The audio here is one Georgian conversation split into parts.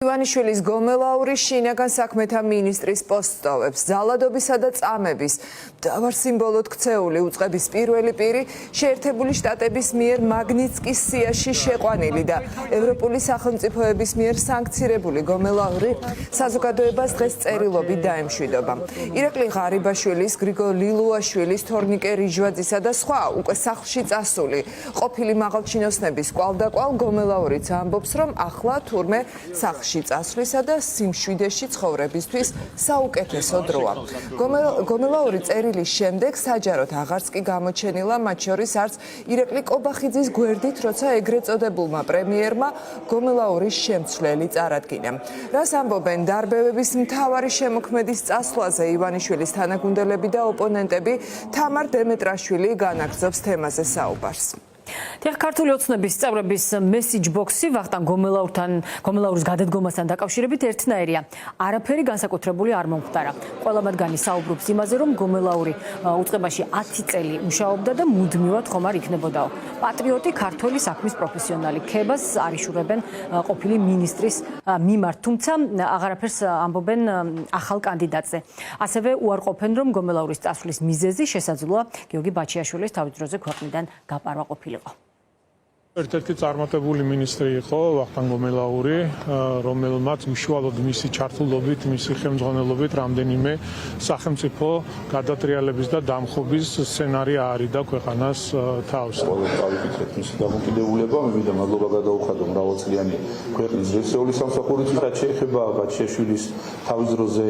ივანიშვილის გომელაური შინაგან საქმეთა მინისტრის პოსტოვებს ძალადობისა და წამების მთავარ სიმბოლოდ ქცეული უწყების პირველი პირი შეერთებული შტატების მიერ მაგნიცკის სიაში შეყვანილი და ევროპული სახელმწიფოების მიერ სანქცირებული გომელაური საზოგადოებას დღეს წერილობით დაემშვიდობა. ირაკლი ღარიბაშვილის, გრიგოლ ლილუაშვილის, თორნიკე რიჟვაძისა და სხვა უკვე სახლში წასული ყოფილი მაღალჩინოსნების კვალდაკვალ გომელაურიც ამბობს, რომ ახლა თურმე სახლში წასვლისა და სიმშვიდეში ცხოვრებისთვის საუკეთესო დროა. გომელაური წერილის შემდეგ საჯაროდ აღარც კი გამოჩენილა, მათ შორის არც ირაკლი კობახიძის გვერდით, როცა ეგრეთ წოდებულმა პრემიერმა გომელაურის შემცვლელი წარადგინა. რას ამბობენ დარბევების მთავარი შემოქმედის წასვლაზე ივანიშვილის თანაგუნდელები და ოპონენტები, თამარ დემეტრაშვილი განაგრძობს თემაზე საუბარს. ქართული ოცნების წევრების მესიჯ ბოქსი ვახტანგ გომელაურის გადადგომასთან დაკავშირებით ერთნაირია. არაფერი განსაკუთრებული არ მომხდარა. ყველა მათგანი საუბრობს იმაზე, რომ გომელაური უწყებაში 10 წელი მუშაობდა და მუდმივად ხომარ იქნებოდაო. პატრიოტი ქართველი საქმის პროფესიონალი ქებას არიშურებენ ყოფილი მინისტრის მიმართ, თუმცა აღარაფერს ამბობენ ახალ კანდიდატზე. ასევე უარყოფენ, რომ გომელაურის წასვლის მიზეზი შესაძლოა გიორგი ბაჩიაშვილის თავის დროზე ქვეყნიდან გაპარვა ყოფილიყო. ერთ-ერთი წარმატებული მინისტრი იყო ვახტანგ გომელაური, რომელმაც უშუალოდ მისი ჩართულობით, მისი ხელმძღვანელობით რამდენიმე სახელმწიფო გადატრიალების და დამხობის სცენარი აარიდა ქვეყანას თავს. დავიკითხეთ მისი დამოკიდებულება, მე მინდა მადლობა გადაუხადო მრავალწლიანი ქვეყნის რეესწავლის სამსახურით, რაც შეეხება ბაჩიაშვილის თავის დროზე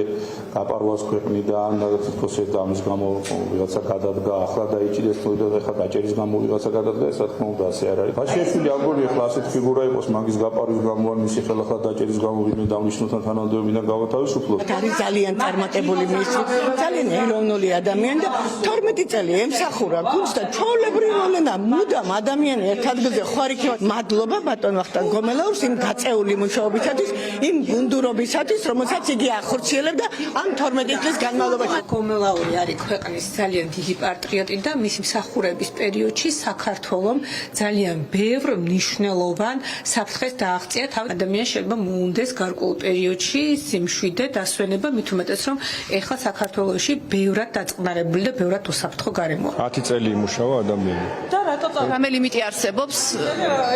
გაპარვას ქვეყნიდან, თითქოს ამის გამო ვიღაცა გადადგა, ახლა დაიჭირეს, ახლა დაჭერის გამო ვიღაცა გადადგა, ეს რა თქმა უნდა ასე არ არის. ბაჩიაშვილი აგორია ახლა ასეთ ფიგურა იყოს მაგის გაპარვის გამო ან მისი ხელახლა დაჭერის გამო ვინმე დავნიშნულთან თანამდებობიდან გავათავისუფლოთ. არის ძალიან წარმატებული მინისტრი, ძალიან ეროვნული ადამიანი და 12 წელი ემსახურა გუნდს და ჩვეულებრივ მოვლენა მუდამ ადამიანი ერთ ადგილზე ხარ იქნება. მადლობა ბატონ ვახტანგ გომელაურს იმ გაწეული მუშაობისათვის, იმ გუნდურობისათვის, რომელსაც იგი ახორციელებდა ამ 12 წლის განმავლობაში. გომელაური არის ქვეყნის ძალიან დიდი პატრიოტი და მისი მსახურების პერიოდში საქართველომ ძალიან ბევრ მნიშვნელოვან საფრთხეს დააღწია თავი. ადამიანს შეიძლება მოუნდეს გარკვეულ პერიოდში სიმშვიდე დასვენება, მით უმეტეს რომ ეხლა საქართველოში ბევრად დაწყნარებული და ბევრად უსაფრთხო გარემოა. 10 წელი იმუშავა ადამიანი. და რატო რამე ლიმიტი არსებობს?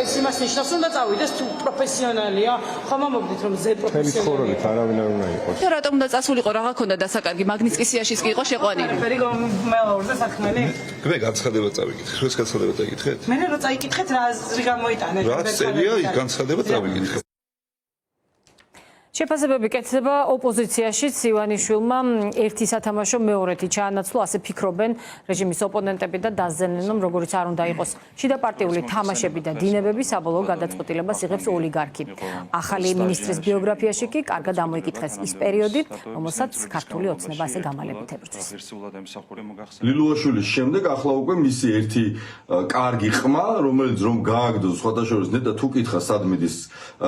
ეს იმას ნიშნავს, რომ წავიდეს თუ პროფესიონალია, ხომ ამბობდით რომ ზე პროფესიონალია. ხელით არავინ არ უნდა იყოს. რატომ უნდა წასულიყო, რა გქონდა დასაკარგი? მაგნიცკის სიაშიც კი იყო შეყვანილი. ფერი გომელაურზე საქმელი? მე განცხადება წავიკითხე, ხოს განცხადება წაიკითხეთ? მე რო წაიკითხეთ რა გამოიტანეთ. რა წერია იქ განცხადება წავიკითხე. შეფასებები კეთდება ოპოზიციაშიც. ივანიშვილმა ერთი სათამაშო მეორეთი ჩაანაცვლა, ასე ფიქრობენ რეჟიმის ოპონენტები და დასძენენ, რომ როგორიც არ უნდა იყოს შიდა პარტიული თამაშები და დინებები საბოლოო გადაწყვეტილებას იღებს ოლიგარქი. ახალი მინისტრის ბიოგრაფიაში კი კარგად ამოიკითხეს ის პერიოდი, რომელსაც ქართული ოცნება ასე გამალებით ებრძვის. ლილუაშვილის შემდეგ ახლა უკვე მისი ერთი კარგი ყმა, რომელიც რომ გააგდოს სხვათა შორის ნეტა თუ კითხა სად მიდის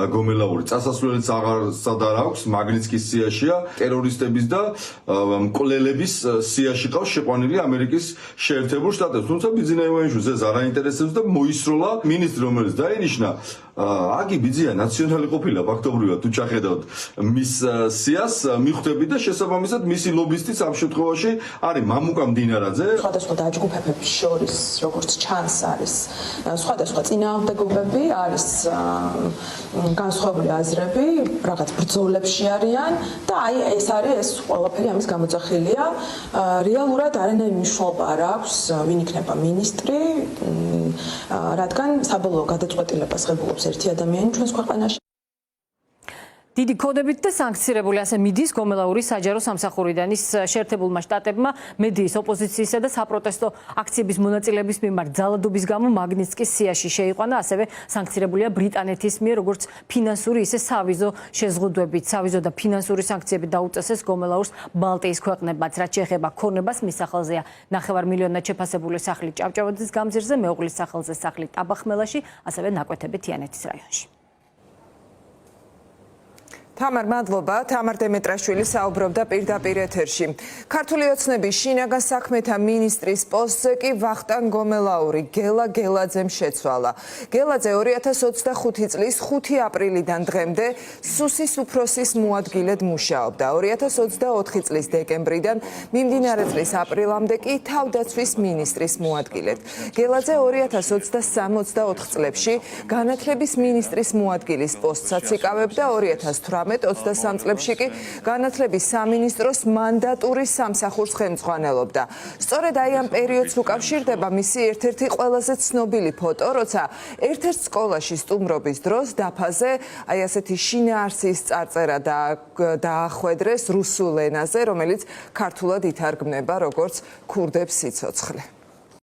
გომელაური, წასასვლელიც აღარ და აქვს მაგნიცკის სიაშია, ტერორისტების და მკვლელების სიაში ყავს შეყვანილი ამერიკის შეერთებულ შტატებს. თუმცა ბიძინა ივანიშვილს ეს არ აინტერესებს და მოისროლა მინისტრი, რომელიც დაინიშნა. აგი ბიძია ნაციონალი ყოფილა ფაქტობრივად, თუ ჩახედავთ მის სიას, მიხვდები და შესაბამისად მისი ლობისტიც ამ შემთხვევაში არის მამუკა მდინარაძე. სხვადასხვა დაჯგუფებების შორის, როგორც ჩანს, არის სხვადასხვა წინააღმდეგობები, არის განსხვავებული აზრები, რაღაც ბრძოლებში არიან და აი ეს არის ეს ყველაფერი ამის გამოძახილია. რეალურად არანაირი მნიშვნელობა არ აქვს ვინ იქნება მინისტრი, რადგან საბოლოო გადაწყვეტილებას ღებულობს ერთი ადამიანი ჩვენს ქვეყანაში. დიდი კოდებით და სანქცირებული ასე მიდის გომელაურის საჯარო სამსახურიდან. ის შეერთებულმა შტატებმა მედიის ოპოზიციისა და საპროტესტო აქციების მონაწილეების მიმართ ძალადობის გამო მაგნიცკის სიაში შეიყვანა, ასევე სანქცირებულია ბრიტანეთის მიერ როგორც ფინანსური, ისე სავიზო შეზღუდვებით. სავიზო და ფინანსური სანქციები დაუწესეს გომელაურს ბალტიის ქვეყნებმაც, რაც შეეხება ქონებას, მის სახელზეა 9 მილიონად შეფასებული სახლი ჭავჭავაძის გამზირზე, მეუღლის სახელზე სახლი ტაბახმელაში, ასევე ნაკვეთები თიანეთის რაიონში. თამარ, მადლობა. თამარ დემეტრაშვილი საუბრობდა პირდაპირ ეთერში. ქართული ოცნების შინაგან საქმეთა მინისტრის პოსტზე კი ვახტანგ გომელაური გელა გელაძემ შეცვალა. გელაძე 2025 წლის 5 აპრილიდან დღემდე სუსის უფროსის მოადგილედ მუშაობდა. 2024 წლის დეკემბრიდან მიმდინარე წლის აპრილამდე კი თავდაცვის მინისტრის მოადგილედ. გელაძე 2023-24 წლებში განათლების მინისტრის მოადგილის პოსტსაც იკავებდა. 2018-23 წლებში კი განათლების სამინისტროს მანდატურის სამსახურს ხელმძღვანელობდა. სწორედ აი ამ პერიოდს უკავშირდება მისი ერთ-ერთი ყველაზე ცნობილი ფოტო, როცა ერთ-ერთ სკოლაში სტუმრობის დროს დაფაზე აი ასეთი შინაარსის წარწერა დაახვედრეს რუსულ ენაზე, რომელიც ქართულად ითარგმნება როგორც ქურდებს სიცოცხლე.